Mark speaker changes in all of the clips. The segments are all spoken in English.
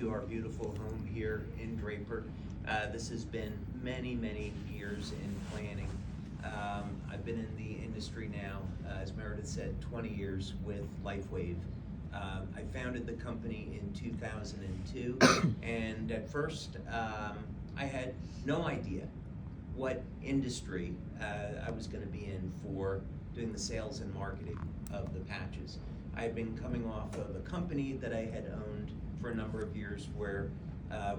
Speaker 1: to our beautiful home here in Draper. This has been many, many years in planning. I've been in the industry now, as Meredith said, 20 years with LifeWave. I founded the company in 2002, and at first I had no idea what industry I was going to be in for doing the sales and marketing of the patches. I had been coming off of a company that I had owned for a number of years where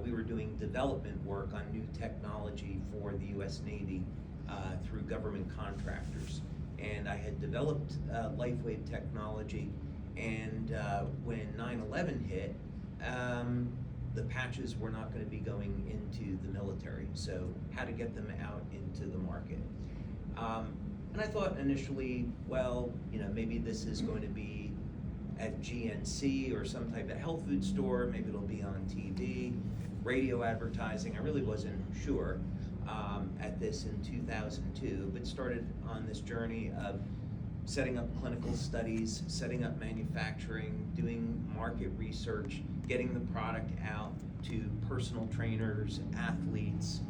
Speaker 1: we were doing development work on new technology for the U.S. Navy through government contractors. And I had developed LifeWave technology, and when 9/11 hit, the patches were not going to be going into the military, so how to get them out into the market. And I thought initially, well, maybe this is going to be at GNC or some type of health food store, maybe it'll be on TV, radio advertising. I really wasn't sure at this in 2002, but started on this journey of setting up clinical studies, setting up manufacturing, doing market research, getting the product out to personal trainers, athletes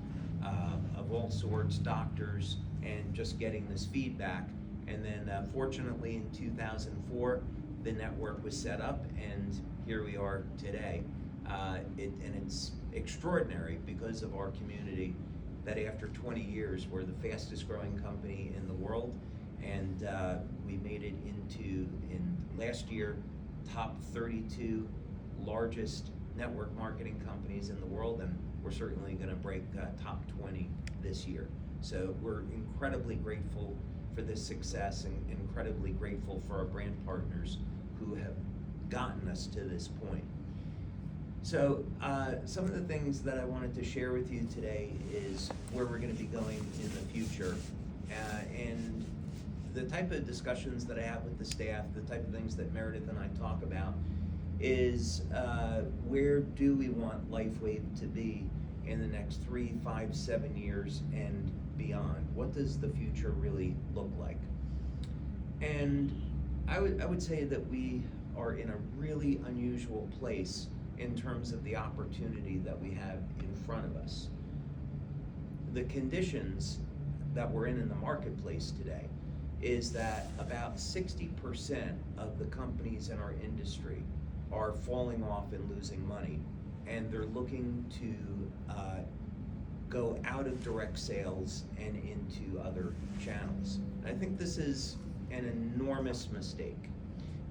Speaker 1: of all sorts, doctors, and just getting this feedback. And then fortunately in 2004, the network was set up, and here we are today. And it's extraordinary because of our community that after 20 years, we're the fastest growing company in the world, and we made it into, in last year, top 32 largest network marketing companies in the world, and we're certainly going to break top 20 this year. So we're incredibly grateful for this success and incredibly grateful for our brand partners who have gotten us to this point. So some of the things that I wanted to share with you today is where we're going to be going in the future, and the type of discussions that I have with the staff, the type of things that Meredith and I talk about is where do we want LifeWave to be in the next 3, 5, 7 years and beyond? What does the future really look like? And I would say that we are in a really unusual place in terms of the opportunity that we have in front of us. The conditions that we're in the marketplace today is that about 60% of the companies in our industry are falling off and losing money, and they're looking to go out of direct sales and into other channels. And I think this is an enormous mistake.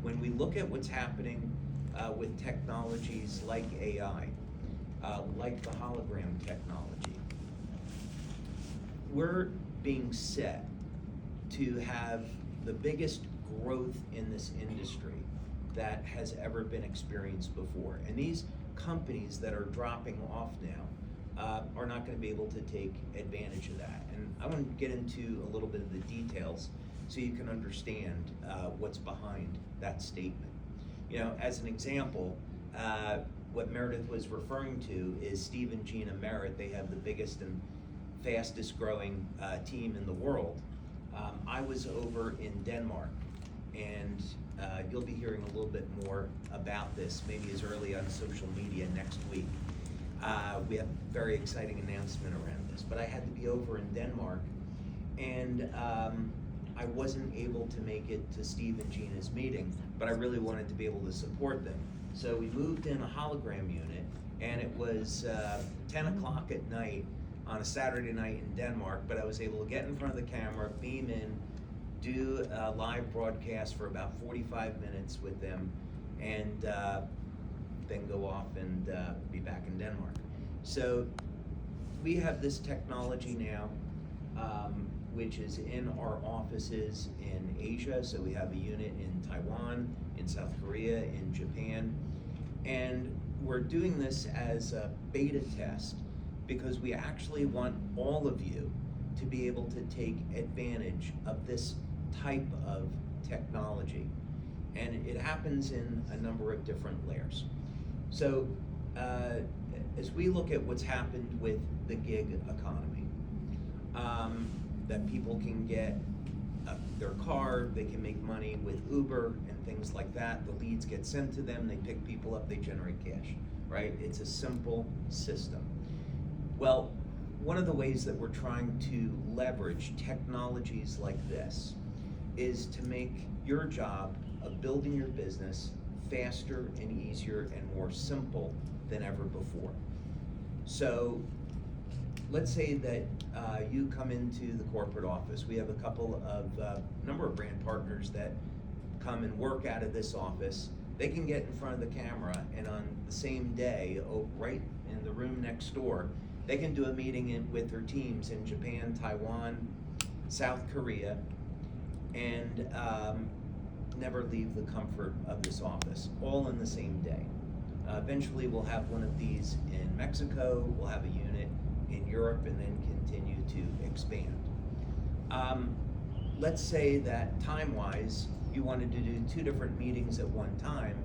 Speaker 1: When we look at what's happening with technologies like AI, like the hologram technology, we're being set to have the biggest growth in this industry that has ever been experienced before. And these companies that are dropping off now are not going to be able to take advantage of that. And I want to get into a little bit of the details so you can understand what's behind that statement. As an example, what Meredith was referring to is Steve and Gina Merritt. They have the biggest and fastest growing team in the world. I was over in Denmark, and you'll be hearing a little bit more about this maybe as early on social media next week. We have a very exciting announcement around this, but I had to be over in Denmark, and I wasn't able to make it to Steve and Gina's meeting, but I really wanted to be able to support them. So we moved in a hologram unit, and it was 10 o'clock at night on a Saturday night in Denmark, but I was able to get in front of the camera, beam in, do a live broadcast for about 45 minutes with them, and then go off and be back in Denmark. So we have this technology now, which is in our offices in Asia. So we have a unit in Taiwan, in South Korea, in Japan, and we're doing this as a beta test because we actually want all of you to be able to take advantage of this type of technology. And it happens in a number of different layers. So as we look at what's happened with the gig economy, that people can get their car, they can make money with Uber and things like that. The leads get sent to them, they pick people up, they generate cash. right? It's a simple system. Well, one of the ways that we're trying to leverage technologies like this is to make your job of building your business faster and easier and more simple than ever before. So let's say that you come into the corporate office. We have a couple of number of brand partners that come and work out of this office. They can get in front of the camera, and on the same day, right in the room next door, they can do a meeting with their teams in Japan, Taiwan, South Korea, and never leave the comfort of this office, all in the same day. Eventually we'll have one of these in Mexico, we'll have a unit in Europe, and then continue to expand. Let's say that time-wise, you wanted to do 2 different meetings at one time.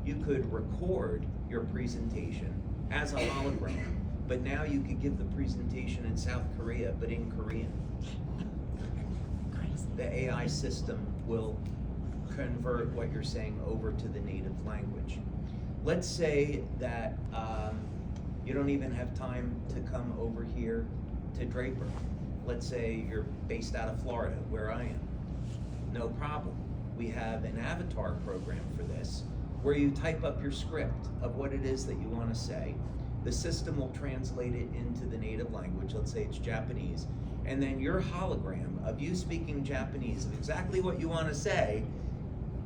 Speaker 1: You could record your presentation as a hologram, but now you could give the presentation in South Korea, but in Korean. The AI system will convert what you're saying over to the native language. Let's say that you don't even have time to come over here to Draper. Let's say you're based out of Florida, where I am. No problem. We have an avatar program for this, where you type up your script of what it is that you want to say. The system will translate it into the native language. Let's say it's Japanese. And then your hologram of you speaking Japanese of exactly what you want to say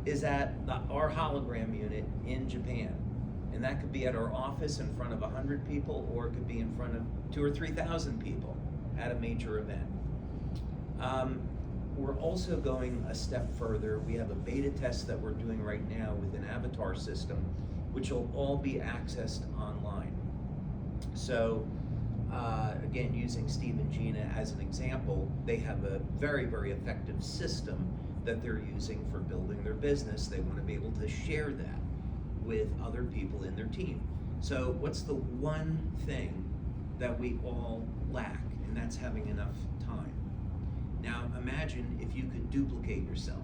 Speaker 1: is at our hologram unit in Japan. And that could be at our office in front of 100 people, or it could be in front of 2,000 or 3,000 people at a major event. We're also going a step further. We have a beta test that we're doing right now with an avatar system, which will all be accessed online. So again, using Steve and Gina as an example, they have a very, very effective system that they're using for building their business. They want to be able to share that with other people in their team. So what's the one thing that we all lack? And that's having enough time. Now imagine if you could duplicate yourself.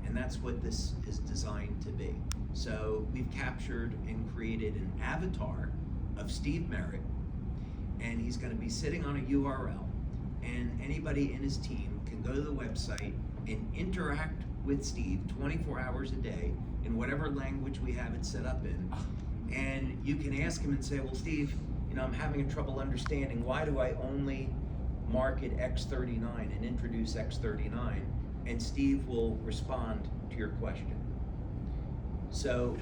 Speaker 1: And that's what this is designed to be. So we've captured and created an avatar of Steve Merritt, and he's going to be sitting on a URL, and anybody in his team can go to the website and interact with Steve 24 hours a day in whatever language we have it set up in. And you can ask him and say, well, Steve, I'm having trouble understanding, why do I only market X39 and introduce X39? And Steve will respond to your question. So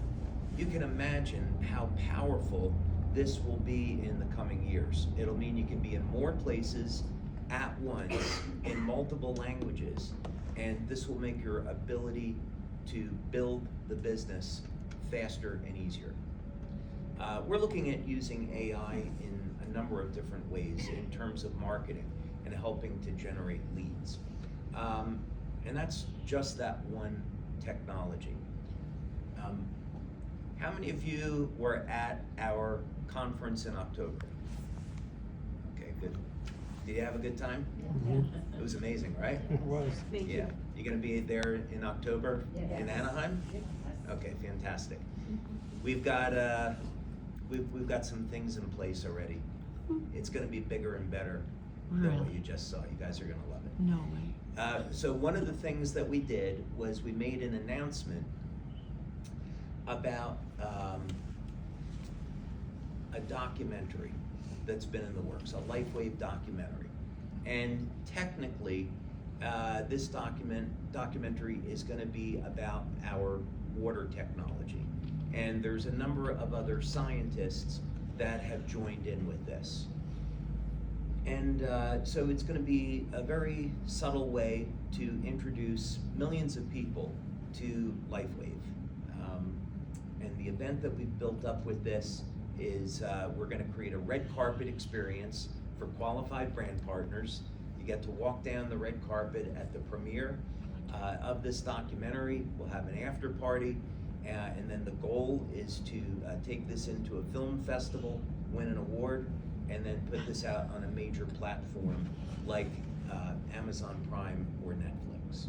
Speaker 1: you can imagine how powerful this will be in the coming years. It'll mean you can be in more places at once in multiple languages, and this will make your ability to build the business faster and easier. We're looking at using AI in a number of different ways in terms of marketing and helping to generate leads. And that's just that one technology. How many of you were at our conference in October? Okay, good. Did you have a good time?
Speaker 2: Yeah.
Speaker 1: It was amazing, right?
Speaker 2: It was.
Speaker 3: Thank you.
Speaker 1: Yeah. You gonna be there in October
Speaker 3: Yes.
Speaker 1: in Anaheim?
Speaker 3: Yes.
Speaker 1: Okay, fantastic. We've got we've got some things in place already. It's gonna be bigger and better than what
Speaker 2: Really?
Speaker 1: you just saw. You guys are gonna love it.
Speaker 2: No way.
Speaker 1: So one of the things that we did was we made an announcement about a documentary that's been in the works, a LifeWave documentary. And technically, this documentary is going to be about our water technology. And there's a number of other scientists that have joined in with this. And so it's going to be a very subtle way to introduce millions of people to LifeWave. And the event that we've built up with this is we're going to create a red carpet experience for qualified brand partners. You get to walk down the red carpet at the premiere of this documentary. We'll have an after party, and then the goal is to take this into a film festival, win an award, and then put this out on a major platform like Amazon Prime or Netflix.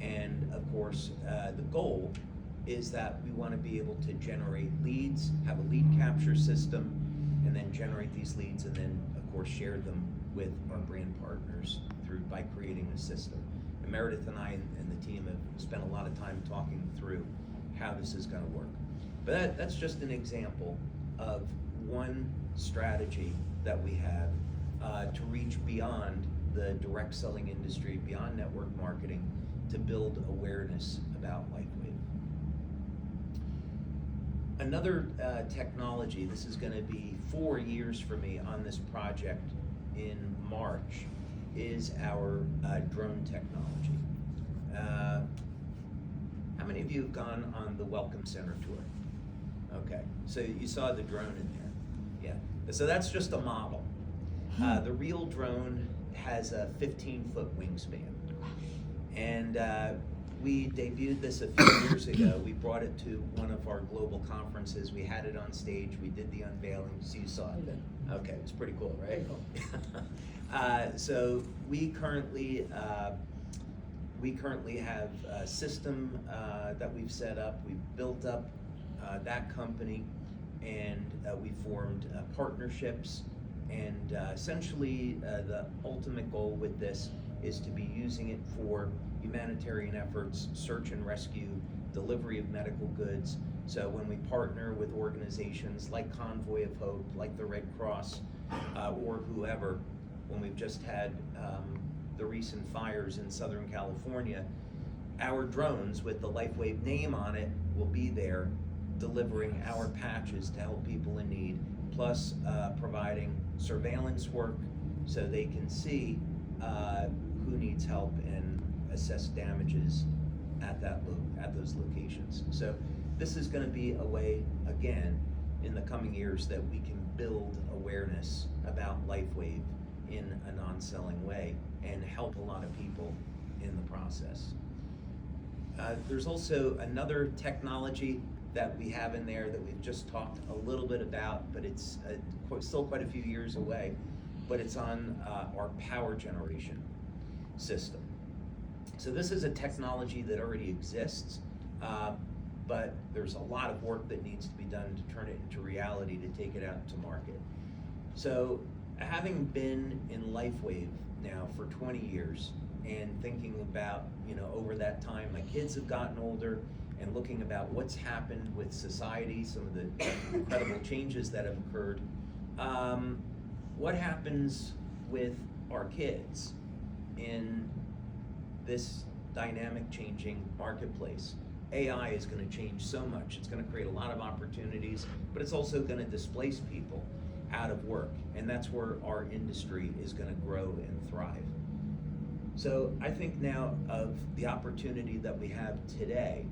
Speaker 1: And of course, the goal is that we want to be able to generate leads, have a lead capture system, and then generate these leads, and then of course share them with our brand partners by creating a system. And Meredith and I and the team have spent a lot of time talking through how this is going to work. But that's just an example of one strategy that we have to reach beyond the direct selling industry, beyond network marketing, to build awareness about LifeWave. Another technology, this is going to be 4 years for me on this project in March, is our drone technology. How many of you have gone on the Welcome Center tour? Okay, so you saw the drone in there. Yeah, so that's just a model. The real drone has a 15-foot wingspan. And we debuted this a few years ago. We brought it to one of our global conferences. We had it on stage. We did the unveiling. So you saw it. Okay, it was pretty cool, right? So we currently have a system that we've set up. We've built up that company, and we formed partnerships. And essentially, the ultimate goal with this is to be using it for humanitarian efforts, search and rescue, delivery of medical goods. So when we partner with organizations like Convoy of Hope, like the Red Cross, or whoever, when we've just had the recent fires in Southern California, our drones with the LifeWave name on it will be there delivering our patches to help people in need, plus providing surveillance work so they can see who needs help and assess damages at those locations. So this is going to be a way, again, in the coming years that we can build awareness about LifeWave in a non-selling way and help a lot of people in the process. There's also another technology that we have in there that we've just talked a little bit about, but it's still quite a few years away, but it's on our power generation system. So this is a technology that already exists, but there's a lot of work that needs to be done to turn it into reality, to take it out to market. So having been in LifeWave now for 20 years and thinking about, over that time, my kids have gotten older, and looking about what's happened with society, some of the incredible changes that have occurred, what happens with our kids in this dynamic changing marketplace? AI is going to change so much. It's going to create a lot of opportunities, but it's also going to displace people out of work, and that's where our industry is going to grow and thrive. So I think now of the opportunity that we have today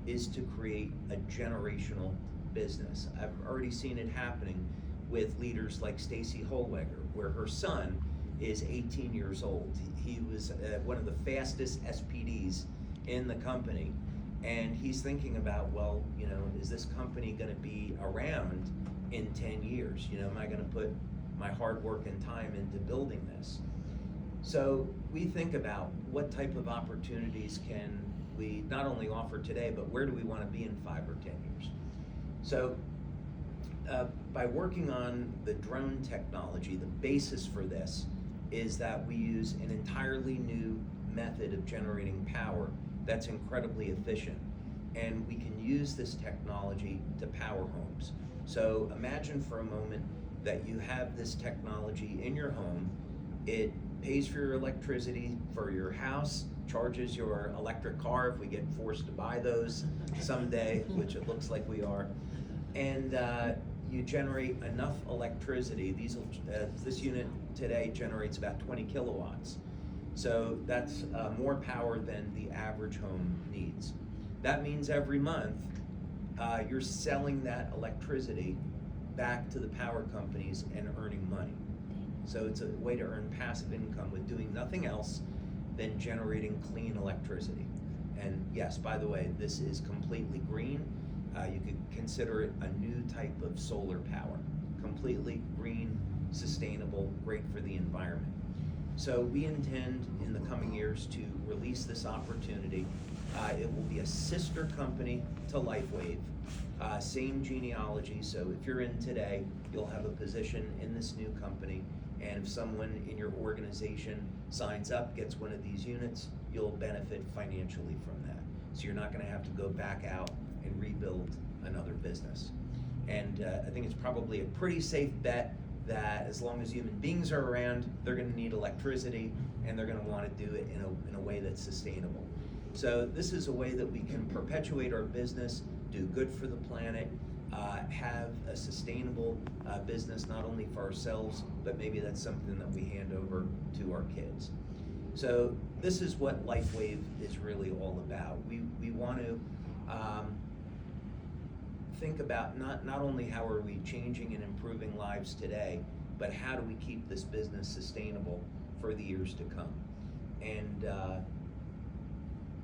Speaker 1: is to create a generational business. I've already seen it happening with leaders like Stacy Holweger, where her son is 18 years old. He was one of the fastest SPDs in the company, and he's thinking about, well, is this company going to be around in 10 years? Am I going to put my hard work and time into building this? So we think about what type of opportunities can we not only offer today, but where do we want to be in 5 or 10 years? So by working on the drone technology, the basis for this is that we use an entirely new method of generating power that's incredibly efficient. And we can use this technology to power homes. So imagine for a moment that you have this technology in your home. It pays for your electricity for your house, charges your electric car if we get forced to buy those someday, which it looks like we are, and you generate enough electricity. This unit today generates about 20 kilowatts. So that's more power than the average home needs. That means every month you're selling that electricity back to the power companies and earning money. So it's a way to earn passive income with doing nothing else than generating clean electricity. And yes, by the way, this is completely green. You could consider it a new type of solar power. Completely green, sustainable, great for the environment. So we intend in the coming years to release this opportunity It will be a sister company to LifeWave, same genealogy, so if you're in today, you'll have a position in this new company, and if someone in your organization signs up, gets one of these units, you'll benefit financially from that. So you're not gonna have to go back out and rebuild another business. And I think it's probably a pretty safe bet that as long as human beings are around, they're gonna need electricity, and they're gonna wanna do it in a way that's sustainable. So this is a way that we can perpetuate our business, do good for the planet, have a sustainable business, not only for ourselves, but maybe that's something that we hand over to our kids. So this is what LifeWave is really all about. We want to think about not only how are we changing and improving lives today, but how do we keep this business sustainable for the years to come. And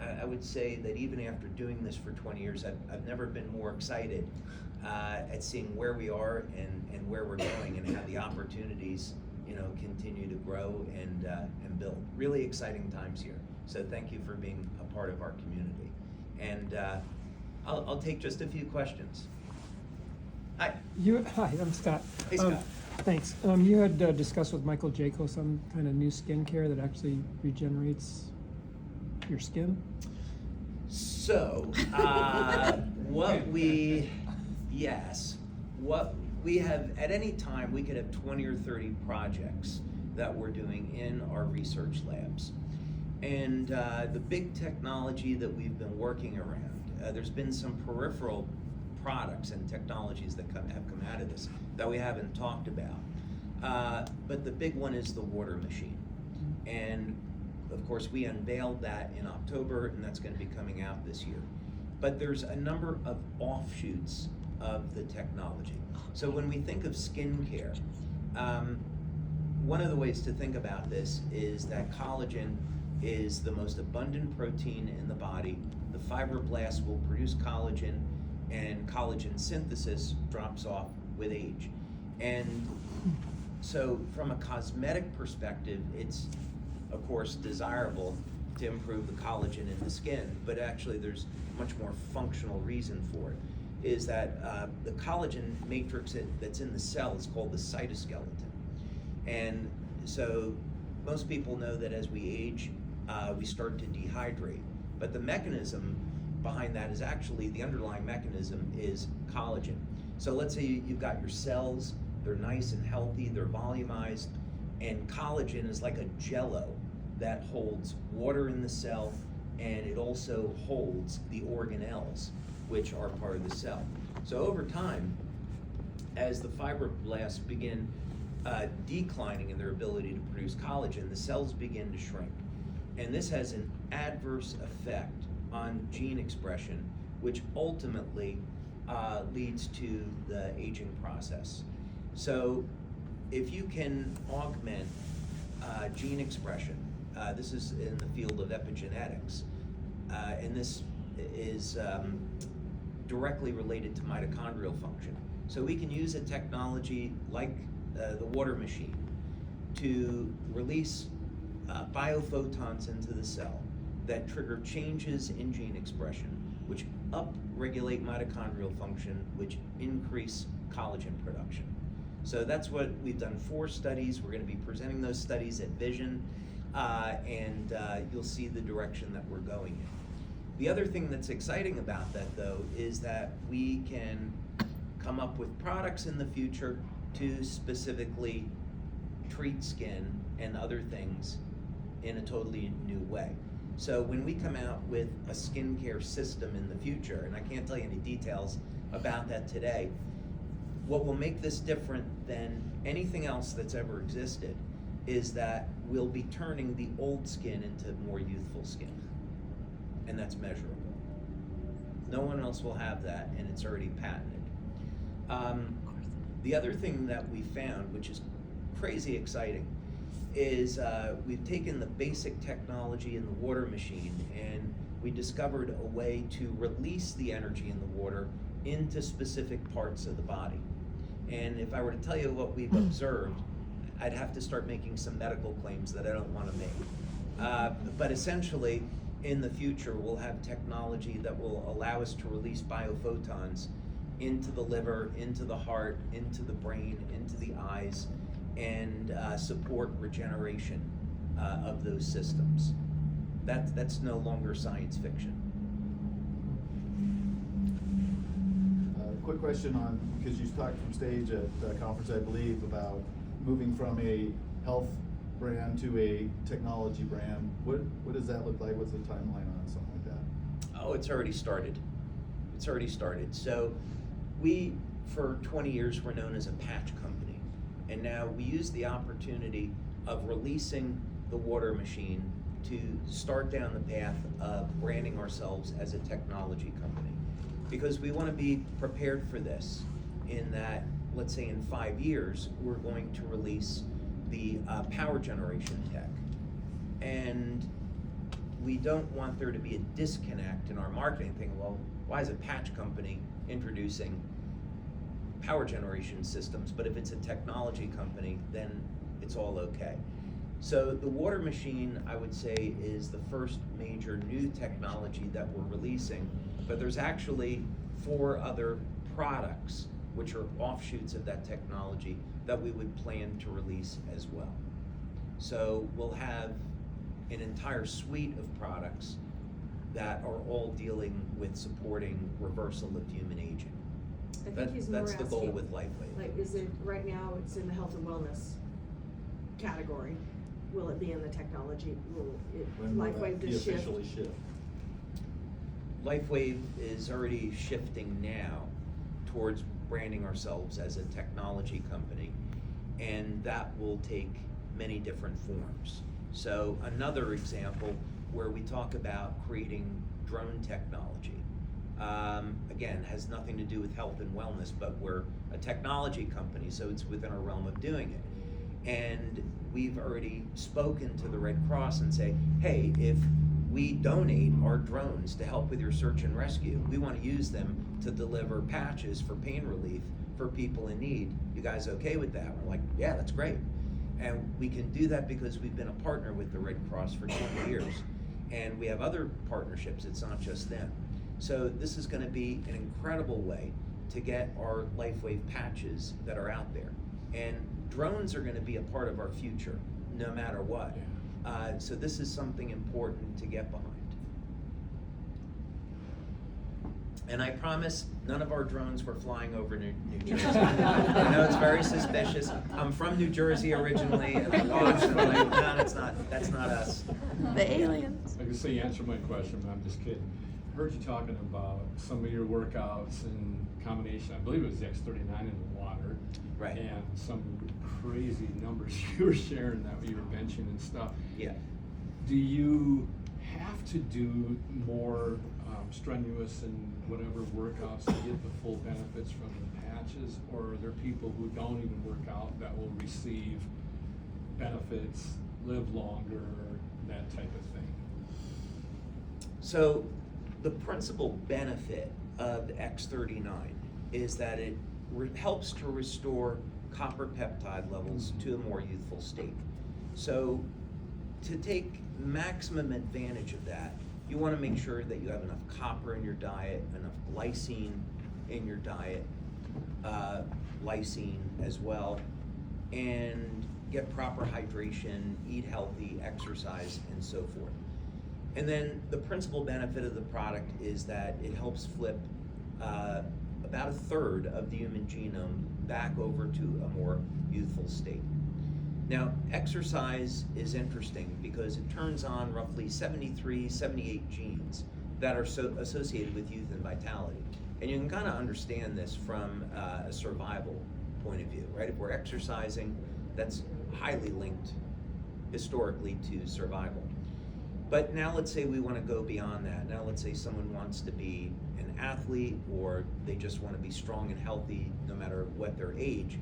Speaker 1: I would say that even after doing this for 20 years, I've never been more excited at seeing where we are and where we're going, and how the opportunities continue to grow and build. Really exciting times here. So thank you for being a part of our community. And I'll take just a few questions. Hi.
Speaker 2: Hi, I'm Scott.
Speaker 1: Hey, Scott.
Speaker 2: Thanks. You had discussed with Michael Jaco some kind of new skincare that actually regenerates your skin.
Speaker 1: So, what we have, at any time, we could have 20 or 30 projects that we're doing in our research labs. And the big technology that we've been working around, there's been some peripheral products and technologies that have come out of this that we haven't talked about. But the big one is the water machine. And of course, we unveiled that in October, and that's going to be coming out this year. But there's a number of offshoots of the technology. So when we think of skincare, one of the ways to think about this is that collagen is the most abundant protein in the body. The fibroblasts will produce collagen, and collagen synthesis drops off with age. And so from a cosmetic perspective, it's of course desirable to improve the collagen in the skin, but actually there's much more functional reason for it, is that the collagen matrix that's in the cell is called the cytoskeleton. And so most people know that as we age, we start to dehydrate, but the mechanism behind that is actually, the underlying mechanism is collagen. So let's say you've got your cells, they're nice and healthy, they're volumized, and collagen is like a jello that holds water in the cell, and it also holds the organelles, which are part of the cell. So over time, as the fibroblasts begin declining in their ability to produce collagen, the cells begin to shrink. And this has an adverse effect on gene expression, which ultimately leads to the aging process. So if you can augment gene expression, this is in the field of epigenetics, and this is directly related to mitochondrial function. So we can use a technology like the water machine to release biophotons into the cell that trigger changes in gene expression, which upregulate mitochondrial function, which increase collagen production. So that's what we've done 4 studies. We're going to be presenting those studies at Vision, and you'll see the direction that we're going in. The other thing that's exciting about that, though, is that we can come up with products in the future to specifically treat skin and other things in a totally new way. So when we come out with a skincare system in the future, and I can't tell you any details about that today, what will make this different than anything else that's ever existed is that we'll be turning the old skin into more youthful skin, and that's measurable. No one else will have that, and it's already patented. The other thing that we found, which is crazy exciting, is we've taken the basic technology in the water machine, and we discovered a way to release the energy in the water into specific parts of the body. And if I were to tell you what we've observed, I'd have to start making some medical claims that I don't want to make. But essentially, in the future, we'll have technology that will allow us to release biophotons into the liver, into the heart, into the brain, into the eyes, and support regeneration of those systems. That's no longer science fiction.
Speaker 3: Quick question on, because you talked from stage at the conference, I believe, about moving from a health brand to a technology brand. What does that look like? What's the timeline on something like that?
Speaker 1: Oh, it's already started. It's already started. So we, for 20 years, were known as a patch company. And now we use the opportunity of releasing the water machine to start down the path of branding ourselves as a technology company. Because we want to be prepared for this, in that, let's say in 5 years, we're going to release the power generation tech. And we don't want there to be a disconnect in our marketing thing. Well, why is a patch company introducing power generation systems? But if it's a technology company, then it's all okay. So the water machine, I would say, is the first major new technology that we're releasing, but there's actually 4 other products which are offshoots of that technology that we would plan to release as well. So we'll have an entire suite of products that are all dealing with supporting reversal of human aging.
Speaker 4: I think he's more
Speaker 1: That's the goal
Speaker 4: asking,
Speaker 1: with LifeWave.
Speaker 4: like, is it, right now, it's in the health and wellness category. Will it be in the technology? Will it,
Speaker 3: When will that
Speaker 4: LifeWave
Speaker 3: be
Speaker 4: just shift?
Speaker 3: officially shift?
Speaker 1: LifeWave is already shifting now towards branding ourselves as a technology company, and that will take many different forms. So another example where we talk about creating drone technology, again, has nothing to do with health and wellness, but we're a technology company, so it's within our realm of doing it. And we've already spoken to the Red Cross and say, hey, if we donate our drones to help with your search and rescue, we want to use them to deliver patches for pain relief for people in need. You guys okay with that? We're like, yeah, that's great. And we can do that because we've been a partner with the Red Cross for 20 years. And we have other partnerships, it's not just them. So this is going to be an incredible way to get our LifeWave patches that are out there. And drones are going to be a part of our future, no matter what. So this is something important to get behind. And I promise none of our drones were flying over New Jersey. I know it's very suspicious. I'm from New Jersey originally, and I watched and I'm like, no, that's not us.
Speaker 5: The aliens.
Speaker 6: I can say you answered my question, but I'm just kidding. I heard you talking about some of your workouts in combination, I believe it was the X39 in the water.
Speaker 1: Right.
Speaker 6: And some crazy numbers you were sharing that you were benching and stuff.
Speaker 1: Yeah.
Speaker 6: Do you have to do more strenuous and whatever workouts to get the full benefits from the patches, or are there people who don't even work out that will receive benefits, live longer, that type of thing?
Speaker 1: So the principal benefit of the X39 is that it helps to restore copper peptide levels to a more youthful state. So to take maximum advantage of that, you want to make sure that you have enough copper in your diet, enough glycine in your diet, lysine as well, and get proper hydration, eat healthy, exercise, and so forth. And then the principal benefit of the product is that it helps flip about 1/3 of the human genome back over to a more youthful state. Now, exercise is interesting because it turns on roughly 73, 78 genes that are associated with youth and vitality. And you can kind of understand this from a survival point of view, right? If we're exercising, that's highly linked historically to survival. But now let's say we want to go beyond that. Now let's say someone wants to be an athlete, or they just want to be strong and healthy no matter what their age.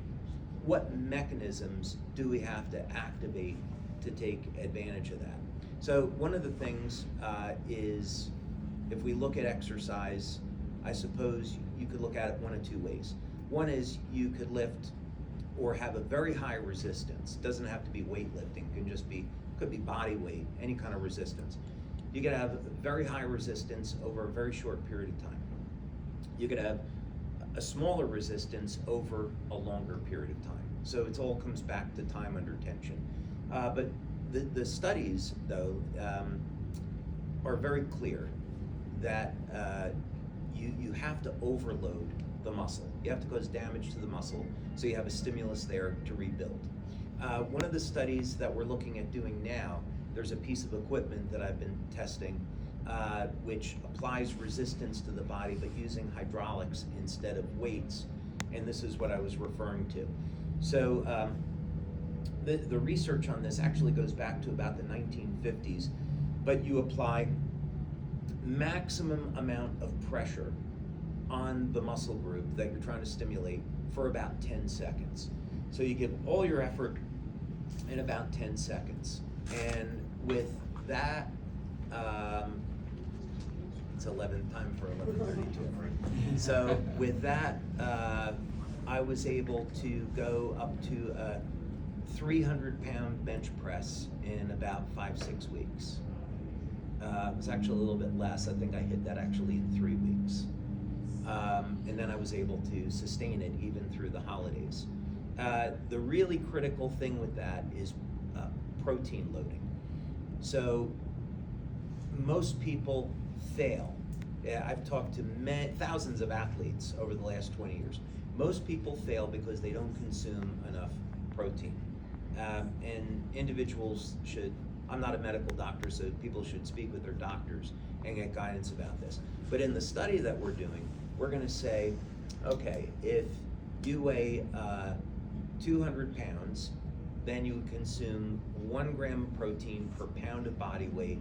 Speaker 1: What mechanisms do we have to activate to take advantage of that? So one of the things is, if we look at exercise, I suppose you could look at it one of 2 ways. One is you could lift or have a very high resistance. Doesn't have to be weightlifting, could be body weight, any kind of resistance. You could have very high resistance over a very short period of time. You could have a smaller resistance over a longer period of time. So it all comes back to time under tension. But the studies, though, are very clear that you have to overload the muscle. You have to cause damage to the muscle, so you have a stimulus there to rebuild. One of the studies that we're looking at doing now, there's a piece of equipment that I've been testing which applies resistance to the body but using hydraulics instead of weights, and this is what I was referring to. So the research on this actually goes back to about the 1950s, but you apply maximum amount of pressure on the muscle group that you're trying to stimulate for about 10 seconds. So you give all your effort in about 10 seconds. And with that, it's time for 11:32. So with that, I was able to go up to a 300-pound bench press in about 5-6 weeks. It was actually a little bit less. I think I hit that actually in 3 weeks. And then I was able to sustain it even through the holidays. The really critical thing with that is protein loading. So most people fail. I've talked to thousands of athletes over the last 20 years. Most people fail because they don't consume enough protein. And individuals should, I'm not a medical doctor, so people should speak with their doctors and get guidance about this. But in the study that we're doing, we're gonna say, okay, if you weigh 200 pounds, then you would consume 1 gram of protein per pound of body weight,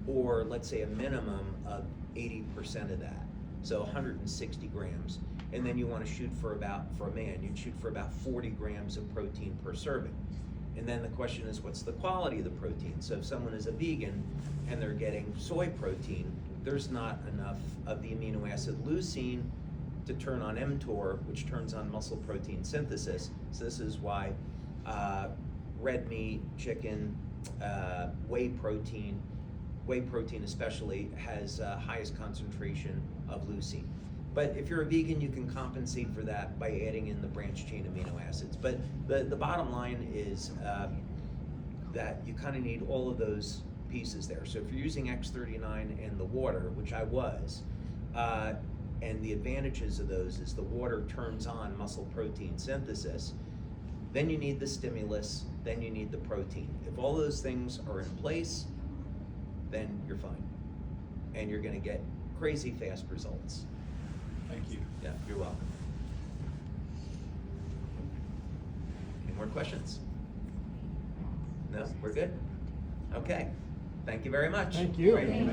Speaker 1: or let's say a minimum of 80% of that, so 160 grams. And then you want to shoot for a man, you'd shoot for about 40 grams of protein per serving. And then the question is, what's the quality of the protein? So if someone is a vegan and they're getting soy protein, there's not enough of the amino acid leucine to turn on mTOR, which turns on muscle protein synthesis. So this is why red meat, chicken, whey protein especially, has highest concentration of leucine. But if you're a vegan, you can compensate for that by adding in the branched chain amino acids. But the bottom line is that you kind of need all of those pieces there. So if you're using X39 and the water, which I was, and the advantages of those is the water turns on muscle protein synthesis, then you need the stimulus, then you need the protein. If all those things are in place, then you're fine. And you're gonna get crazy fast results.
Speaker 6: Thank you.
Speaker 1: Yeah, you're welcome. Any more questions? No, we're good? Okay, thank you very much.
Speaker 2: Thank you.
Speaker 1: Great.